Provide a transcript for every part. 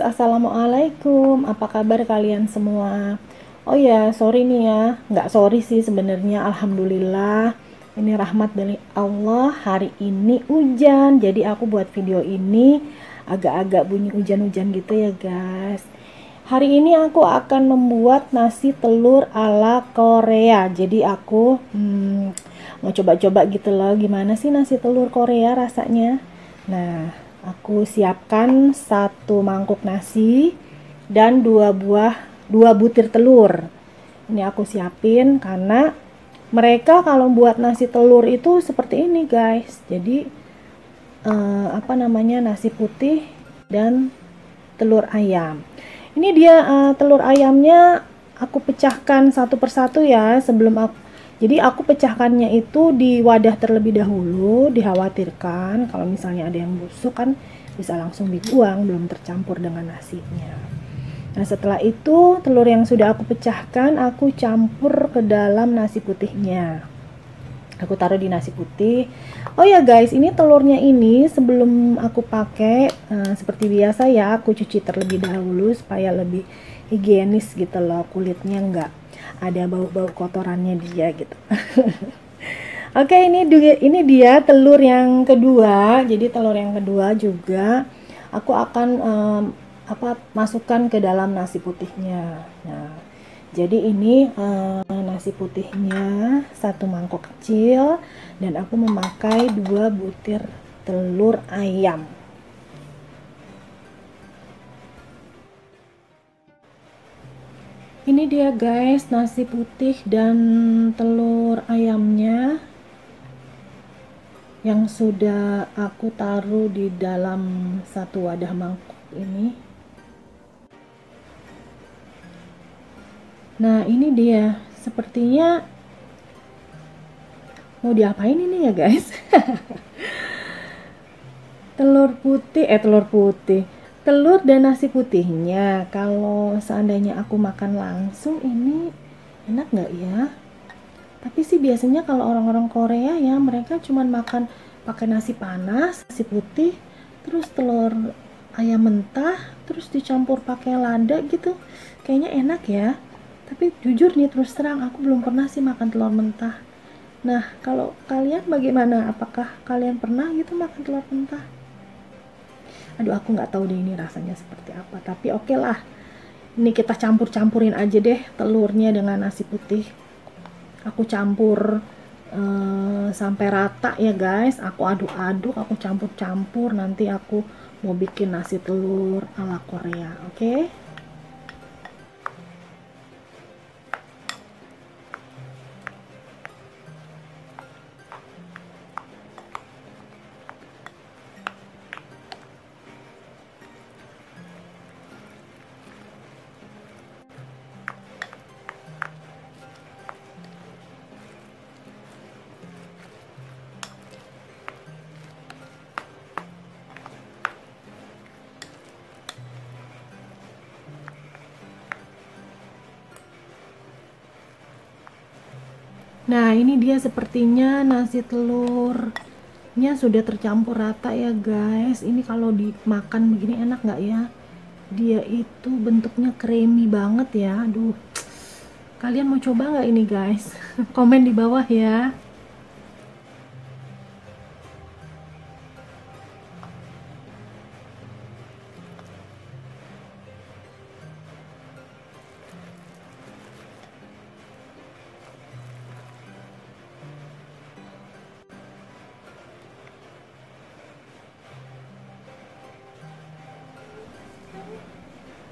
Assalamualaikum. Apa kabar kalian semua? Oh ya, sorry nih ya, nggak sorry sih sebenarnya. Alhamdulillah, ini rahmat dari Allah. Hari ini hujan, jadi aku buat video ini agak-agak bunyi hujan-hujan gitu ya guys. Hari ini aku akan membuat nasi telur ala Korea. Jadi aku mau coba-coba gitu loh, gimana sih nasi telur Korea rasanya. Nah, aku siapkan satu mangkuk nasi dan dua butir telur. Ini aku siapin karena mereka kalau buat nasi telur itu seperti ini guys. Jadi nasi putih dan telur ayam. Ini dia telur ayamnya aku pecahkan satu persatu ya sebelum jadi aku pecahkannya itu di wadah terlebih dahulu, dikhawatirkan kalau misalnya ada yang busuk kan bisa langsung dibuang, belum tercampur dengan nasinya. Nah setelah itu telur yang sudah aku pecahkan aku campur ke dalam nasi putihnya. Aku taruh di nasi putih. Oh ya guys, ini telurnya ini sebelum aku pakai seperti biasa ya, aku cuci terlebih dahulu supaya lebih higienis gitu loh, kulitnya nggak ada bau-bau kotorannya dia gitu. Oke, ini dia telur yang kedua. Jadi telur yang kedua juga aku akan masukkan ke dalam nasi putihnya. Nah, jadi ini nasi putihnya satu mangkok kecil dan aku memakai 2 butir telur ayam. Ini dia guys, nasi putih dan telur ayamnya yang sudah aku taruh di dalam satu wadah mangkok ini. Nah ini dia, sepertinya mau diapain ini ya guys. Telur dan nasi putihnya kalau seandainya aku makan langsung ini enak nggak ya? Tapi sih biasanya kalau orang-orang Korea ya mereka cuman makan pakai nasi panas, nasi putih, terus telur ayam mentah, terus dicampur pakai lada gitu. Kayaknya enak ya. Tapi jujur nih terus terang aku belum pernah sih makan telur mentah. Nah, kalau kalian bagaimana? Apakah kalian pernah gitu makan telur mentah? Aduh, aku nggak tahu deh ini rasanya seperti apa. Tapi oke lah. Ini kita campur-campurin aja deh telurnya dengan nasi putih. Aku campur sampai rata ya guys. Aku aduk-aduk, aku campur-campur. Nanti aku mau bikin nasi telur ala Korea. Oke? Nah ini dia sepertinya nasi telurnya sudah tercampur rata ya guys. Ini kalau dimakan begini enak nggak ya? Dia itu bentuknya creamy banget ya. Aduh, kalian mau coba nggak ini guys? Komen di bawah ya.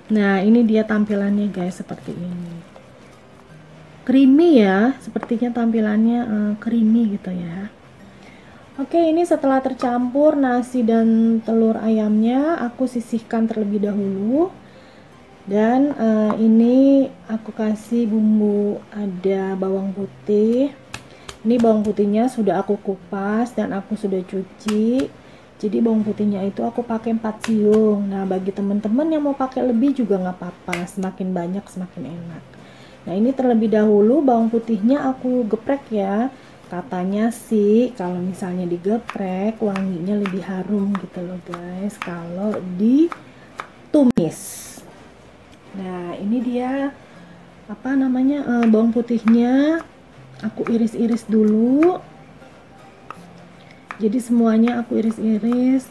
Nah ini dia tampilannya guys, seperti ini. Creamy ya, sepertinya tampilannya creamy gitu ya. Oke, ini setelah tercampur nasi dan telur ayamnya, aku sisihkan terlebih dahulu. Dan ini aku kasih bumbu, ada bawang putih. Ini bawang putihnya sudah aku kupas dan aku sudah cuci. Jadi bawang putihnya itu aku pakai 4 siung. Nah bagi teman-teman yang mau pakai lebih juga nggak apa-apa, semakin banyak semakin enak. Nah ini terlebih dahulu bawang putihnya aku geprek ya. Katanya sih kalau misalnya digeprek wanginya lebih harum gitu loh guys, kalau ditumis tumis. Nah, ini dia apa namanya, bawang putihnya aku iris-iris dulu. Jadi semuanya aku iris-iris.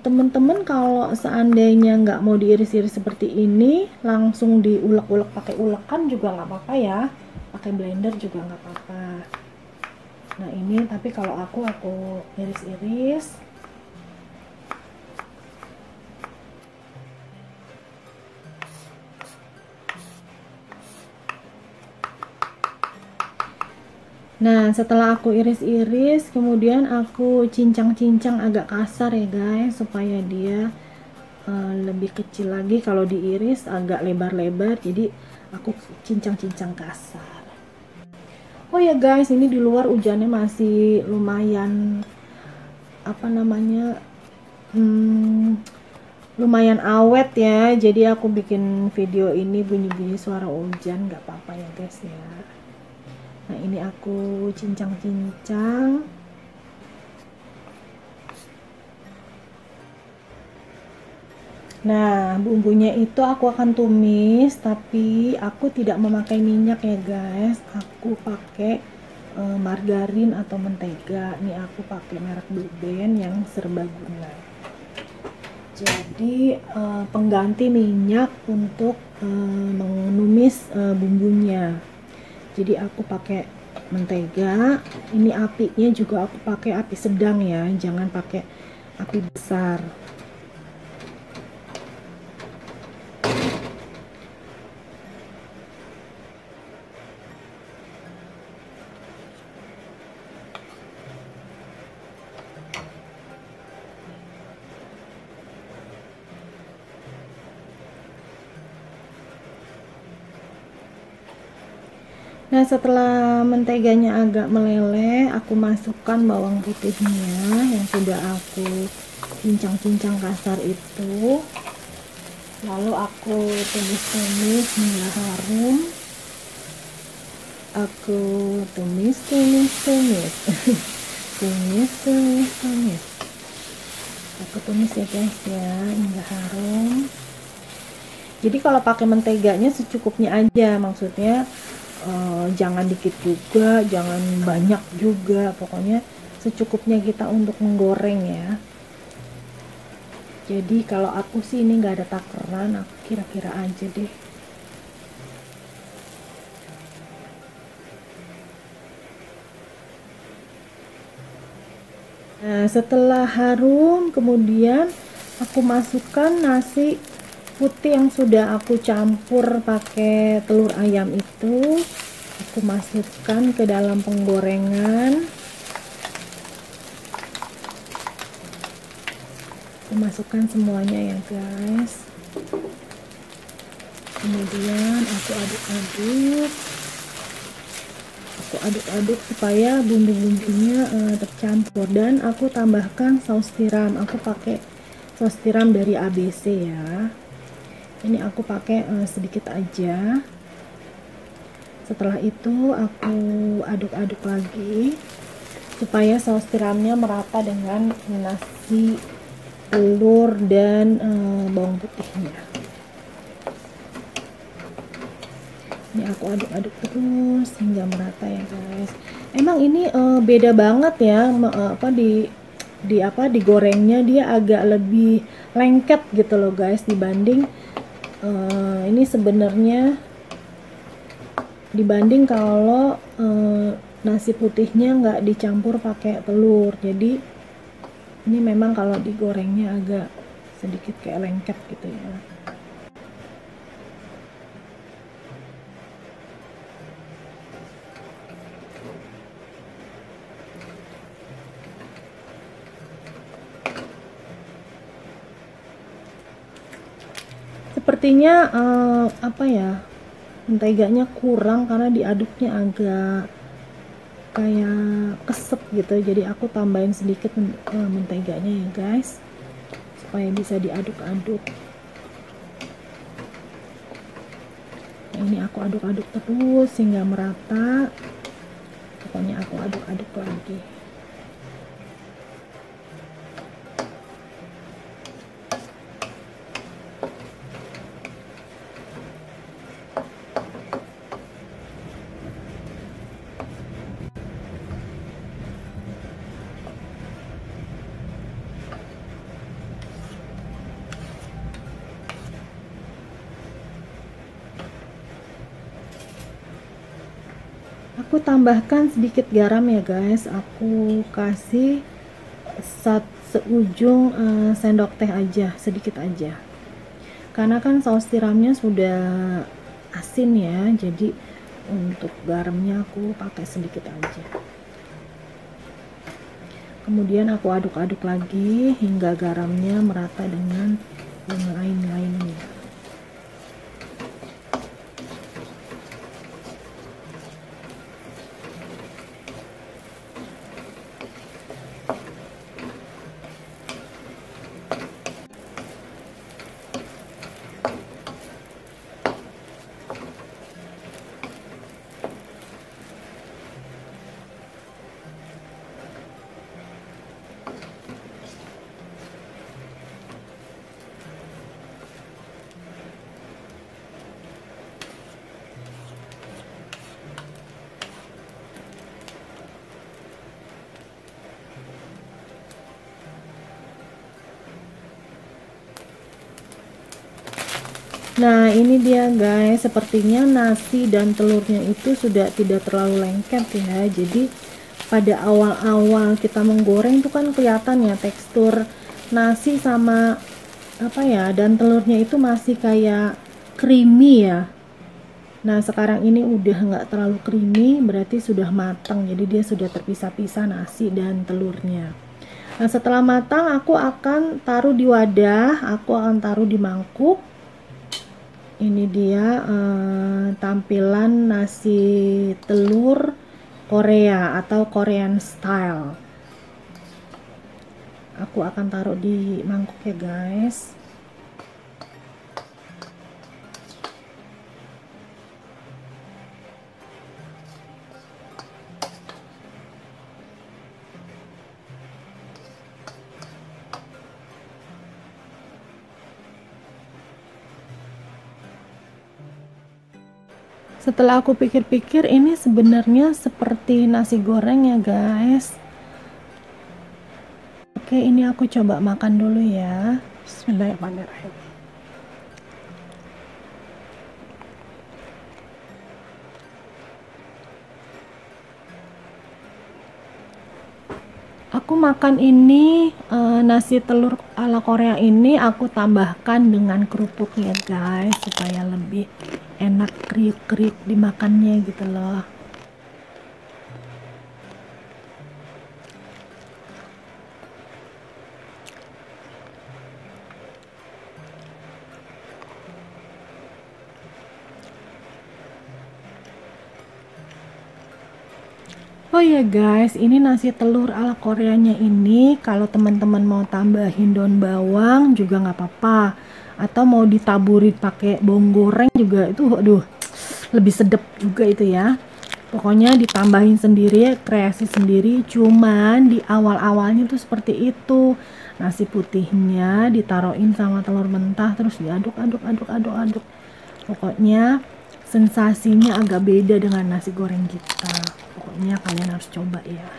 Temen-temen kalau seandainya nggak mau diiris-iris seperti ini, langsung diulek-ulek pakai ulekan juga nggak apa-apa ya, pakai blender juga nggak apa-apa. Nah ini tapi kalau aku iris-iris. Nah, setelah aku iris-iris, kemudian aku cincang-cincang agak kasar ya guys, supaya dia lebih kecil lagi. Kalau diiris agak lebar-lebar, jadi aku cincang-cincang kasar. Oh ya guys, ini di luar hujannya masih lumayan apa namanya, lumayan awet ya. Jadi aku bikin video ini bunyi-bunyi suara hujan, nggak apa-apa ya guys ya. Nah ini aku cincang-cincang. Nah bumbunya itu aku akan tumis, tapi aku tidak memakai minyak ya guys. Aku pakai margarin atau mentega. Ini aku pakai merek Blue Band yang serbaguna. Jadi pengganti minyak untuk menumis bumbunya. Jadi aku pakai mentega. Ini apinya juga aku pakai api sedang ya, jangan pakai api besar. Nah setelah menteganya agak meleleh, aku masukkan bawang putihnya yang sudah aku cincang-cincang kasar itu. Lalu aku tumis-tumis hingga harum. Aku tumis-tumis tumis. Aku tumis ya guys ya hingga harum. Jadi kalau pakai menteganya secukupnya aja, maksudnya jangan dikit juga, jangan banyak juga, pokoknya secukupnya kita untuk menggoreng ya. Jadi kalau aku sih ini nggak ada takaran, aku kira-kira aja deh. Nah setelah harum, kemudian aku masukkan nasi putih yang sudah aku campur pakai telur ayam itu. Aku masukkan ke dalam penggorengan. Aku masukkan semuanya ya guys. Kemudian aku aduk-aduk supaya bumbu-bumbunya tercampur, dan aku tambahkan saus tiram. Aku pakai saus tiram dari ABC ya. Ini aku pakai sedikit aja. Setelah itu aku aduk-aduk lagi supaya saus tiramnya merata dengan nasi, telur, dan bawang putihnya. Ini aku aduk-aduk terus hingga merata ya guys. Emang ini beda banget ya, digorengnya dia agak lebih lengket gitu loh guys, dibanding ini sebenarnya dibanding kalau nasi putihnya nggak dicampur pakai telur. Jadi ini memang kalau digorengnya agak sedikit kayak lengket gitu ya. Sepertinya apa ya, menteganya kurang karena diaduknya agak kayak keset gitu. Jadi aku tambahin sedikit menteganya ya guys, supaya bisa diaduk-aduk. Nah, ini aku aduk-aduk terus hingga merata. Pokoknya aku aduk-aduk lagi. aku tambahkan sedikit garam ya guys. Aku kasih seujung sendok teh aja, sedikit aja. Karena kan saus tiramnya sudah asin ya, jadi untuk garamnya aku pakai sedikit aja. Kemudian aku aduk-aduk lagi hingga garamnya merata dengan yang lain-lainnya. Nah ini dia guys, sepertinya nasi dan telurnya itu sudah tidak terlalu lengket ya. Jadi pada awal-awal kita menggoreng itu kan kelihatan ya tekstur nasi sama apa ya, dan telurnya itu masih kayak creamy ya. Nah sekarang ini udah nggak terlalu creamy, berarti sudah matang. Jadi dia sudah terpisah-pisah nasi dan telurnya. Nah setelah matang aku akan taruh di wadah, aku akan taruh di mangkuk. Ini dia tampilan nasi telur Korea atau Korean style. Aku akan taruh di mangkuk ya guys. Setelah aku pikir-pikir, ini sebenarnya seperti nasi goreng ya guys. Oke, ini aku coba makan dulu ya. Bismillahirrahmanirrahim. Aku makan ini nasi telur ala Korea ini aku tambahkan dengan kerupuk ya guys, supaya lebih enak kriuk-kriuk dimakannya gitu loh. Oh ya guys, ini nasi telur ala Koreanya ini kalau teman-teman mau tambahin daun bawang juga nggak apa-apa, atau mau ditaburi pakai bawang goreng juga itu aduh lebih sedap juga itu ya. Pokoknya ditambahin sendiri, kreasi sendiri, cuman di awal-awalnya tuh seperti itu. Nasi putihnya ditaruhin sama telur mentah terus diaduk-aduk. Pokoknya sensasinya agak beda dengan nasi goreng kita. Pokoknya kalian harus coba ya.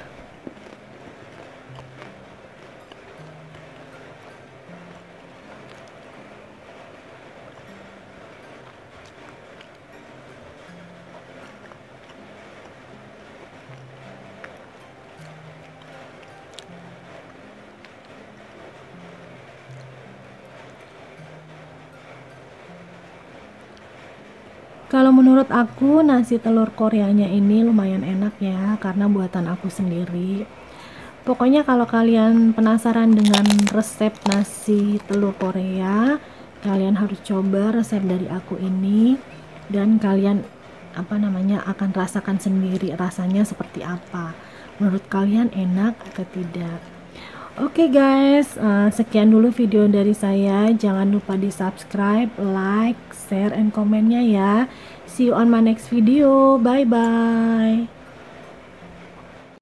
Kalau menurut aku nasi telur Koreanya ini lumayan enak ya, karena buatan aku sendiri. Pokoknya kalau kalian penasaran dengan resep nasi telur Korea, kalian harus coba resep dari aku ini, dan kalian akan rasakan sendiri rasanya seperti apa. Menurut kalian enak atau tidak? Oke guys, sekian dulu video dari saya. Jangan lupa di subscribe, like, share, and komennya ya. See you on my next video. Bye bye.